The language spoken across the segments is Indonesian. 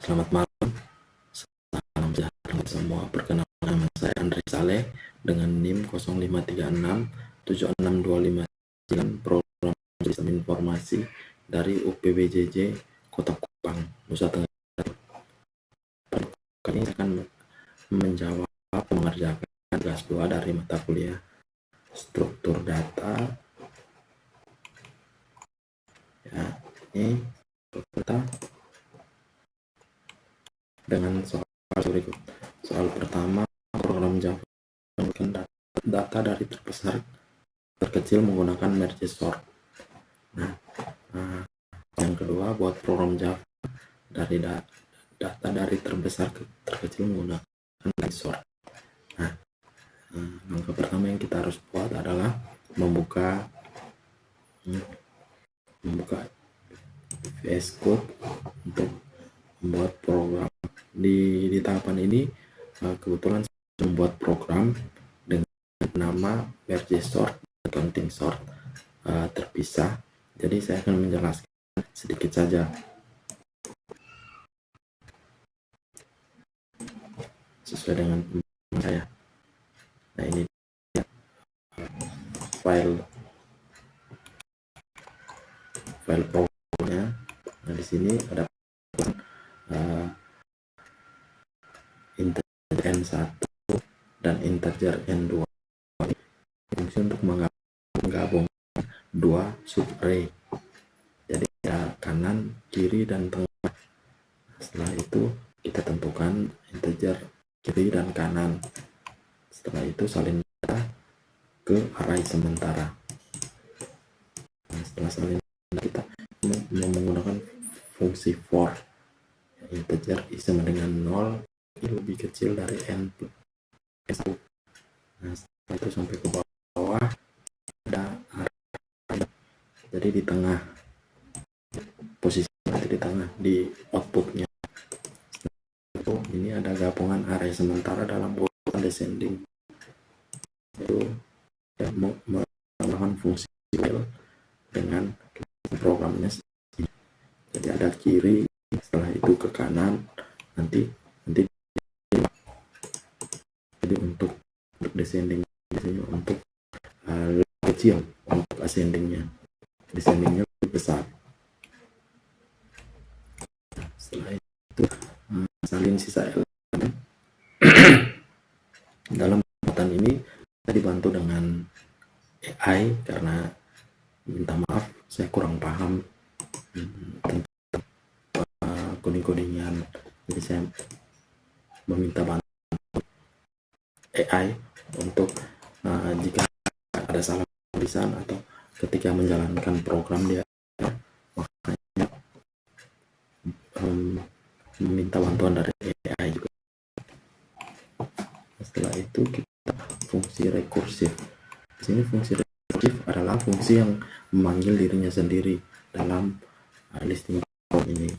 Selamat malam, salam sejahtera semua. Perkenalkan, nama saya Andre Saleh dengan NIM 0536762599, program Sistem Informasi dari UPBJJ Kota Kupang, Nusa Tenggara. Kali ini saya akan menjawab mengerjakan tugas 2 dari mata kuliah struktur data. Ya, ini kita dengan soal berikut. Soal pertama, program Java menunjukkan data dari terbesar terkecil menggunakan merge sort. Yang kedua, buat program Java dari data dari terbesar ke terkecil menggunakan merge sort. Langkah pertama yang kita harus buat adalah membuka VS Code untuk membuat program. Di tahapan ini kebetulan saya membuat program dengan nama merge sort, counting sort terpisah. Jadi saya akan menjelaskan sedikit saja sesuai dengan pemahaman saya. Nah, ini file programnya. Nah, di sini ada integer n1 dan integer n2, fungsi untuk menggabungkan dua subarray. Jadi ada kanan, kiri, dan tengah. Setelah itu kita tentukan integer kiri dan kanan. Setelah itu salin data ke array sementara. Setelah salin data, kita menggunakan fungsi for. Integer sama dengan 0 lebih kecil dari n plus 1. Nah, setelah itu sampai ke bawah ada array. Jadi di tengah, posisi di tengah di outputnya. Itu ini ada gabungan array sementara dalam urutan descending. Itu melakukan fungsi while dengan programnya. Jadi ada kiri, setelah itu ke kanan, nanti jadi untuk descending untuk lebih kecil, untuk ascendingnya lebih besar. Setelah itu salin sisa elemen. Dalam pembuatan ini kita dibantu dengan AI karena minta maaf saya kurang paham tentang coding-codingan, jadi saya meminta bantuan AI untuk jika ada salah tulisan atau ketika menjalankan program dia makanya meminta bantuan dari AI juga. Setelah itu kita fungsi rekursif. Di sini fungsi rekursif adalah fungsi yang memanggil dirinya sendiri dalam listing ini.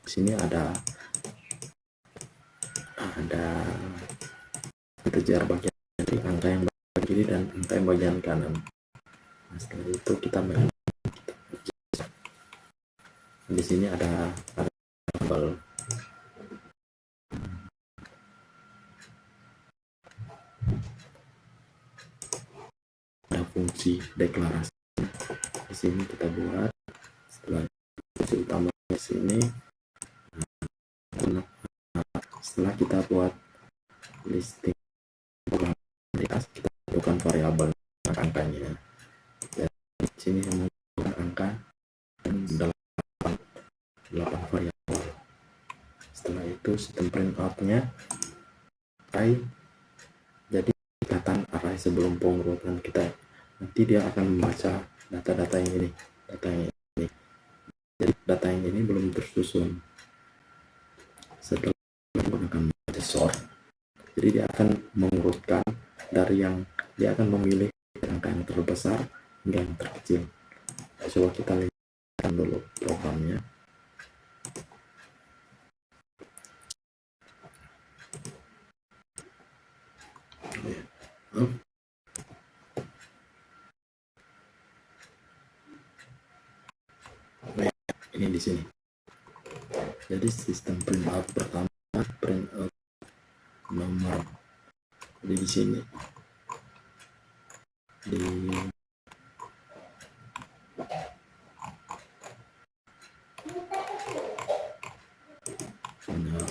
Di sini ada integer bagian kiri, angka yang bagian kiri, dan angka yang bagian kanan. Nah, setelah itu kita di sini ada variabel. Ada fungsi deklarasi. Di sini kita buat. Setelah fungsi utama di sini. Setelah kita buat listing program di atas, kita tentukan variabel angkanya. Dan di sini yang menggunakan angka 8 variabel. Setelah itu sistem printout-nya array. Jadi kelihatan array sebelum pengurutan kita. Nanti dia akan membaca data-data yang ini, Jadi data yang ini belum tersusun. Setelah menggunakan merge sort, jadi dia akan mengurutkan dari yang dia akan memilih angka yang terbesar hingga yang terkecil. Coba kita lihat dulu programnya. Ini di sini. Jadi sistem printout pertama, printout nomor. Jadi di sini di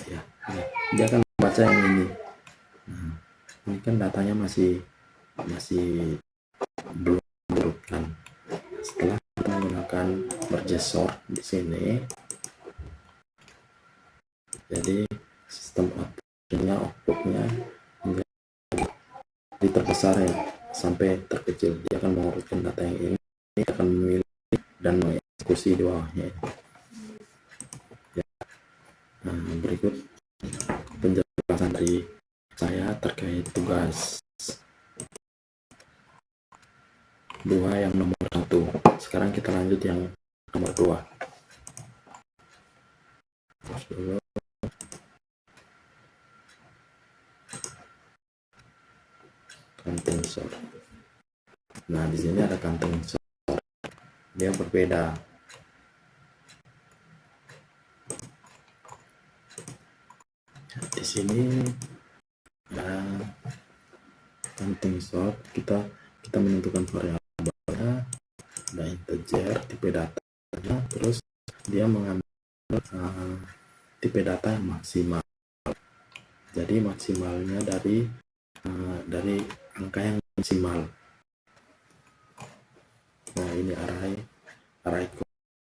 ya, dia akan membaca yang ini. Nah, ini kan datanya masih belum diurutkan. Setelah kita menggunakan merge sort di sini, jadi sistem outputnya menjadi terbesar ya sampai terkecil. Dia akan mengurutkan data yang ini akan memilih dan mengeksekusi di bawahnya. Ya. Nah, berikut penjelasan dari saya terkait tugas 2 yang nomor 1. Sekarang kita lanjut yang nomor 2. Terus dulu counting sort. Nah, di sini ada counting sort. Dia berbeda. Di sini ada counting sort, kita menentukan variabelnya, ada integer, tipe datanya, terus dia mengambil tipe data yang maksimal. Jadi maksimalnya dari angka yang maksimal. Nah, ini array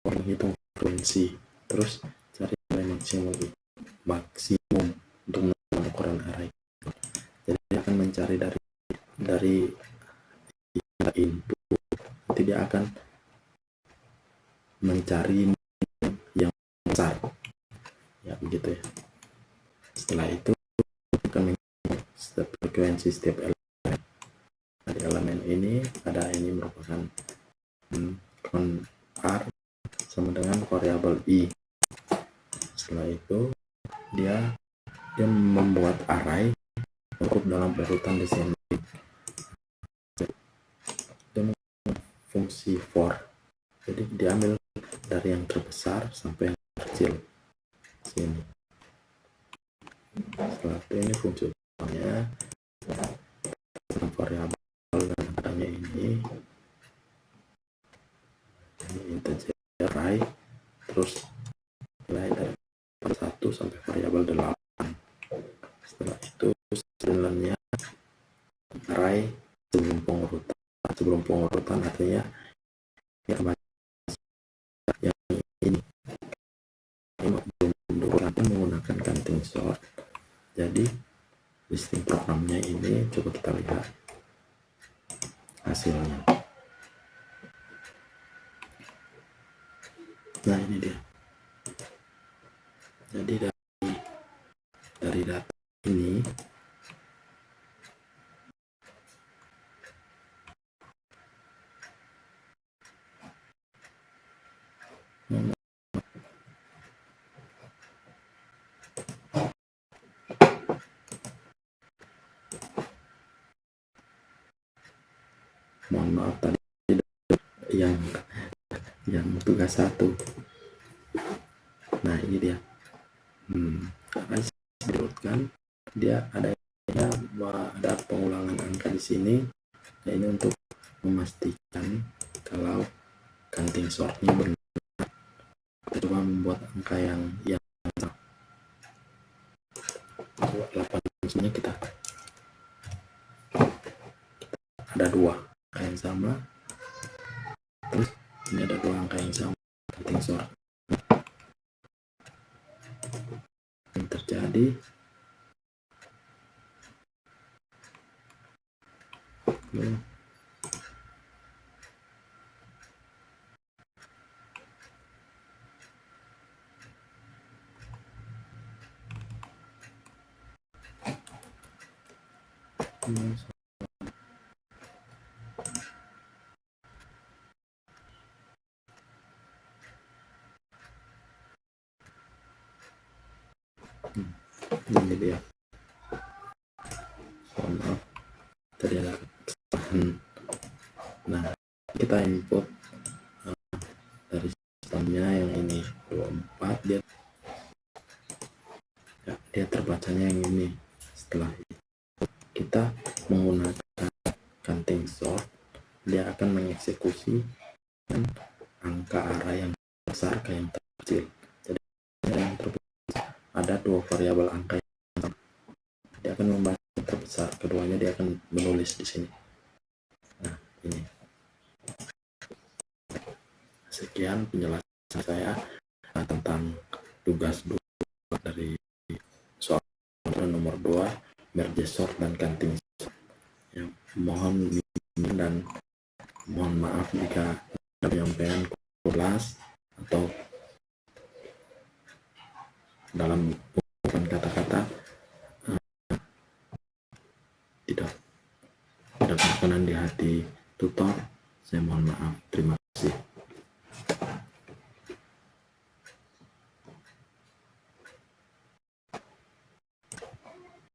menghitung frekuensi, terus cari array maksimum untuk menentukan ukuran array. Jadi dia akan mencari dari input, nanti dia akan mencari yang besar ya, begitu ya. Setelah itu akan menghitung frekuensi setiap elemen. Dari elemen ini ada ini merupakan R sama dengan variabel i. Setelah itu dia membuat array untuk dalam urutan descending. Dia fungsi for, jadi diambil dari yang terbesar sampai yang kecil sini. Setelah itu ini fungsi utamanya variabel dan adanya ini integer array, terus nilai dari 1 sampai variabel 8. Setelah itu sebenarnya array sebelum pengurutan artinya yang ini menggunakan counting sort. Jadi listing programnya ini coba kita lihat hasilnya. Nah, ini dia. Jadi dari data ini mohon maaf tadi yang tugas 1. Nah, ini dia. Array diurutkan, dia ada pengulangan angka di sini. Nah, ini untuk memastikan kalau counting sortnya benar. Kita coba membuat angka yang 8 sini kita ada 2 angka yang sama, terus ini ada 2 angka yang sama. Counting sort yang terjadi ini dia. Mohon maaf tadi ada kesalahan. Nah, kita input dari sistemnya yang ini 24, dia dia terbacanya yang ini. Setelah itu kita menggunakan counting sort, dia akan mengeksekusi angka array yang besar ke yang terkecil. Jadi yang terbesar ada dua variabel angka yang sama. Dia akan membaca yang terbesar, keduanya dia akan menulis di sini. Nah, ini. Sekian penjelasan saya tentang tugas 2 dari soal nomor 2, merge sort dan counting sort. Ya, mohon dan mohon maaf jika penyampaian kelas atau dalam ungkapan kata-kata tidak berkenan di hati tutor. Saya mohon maaf. Terima kasih.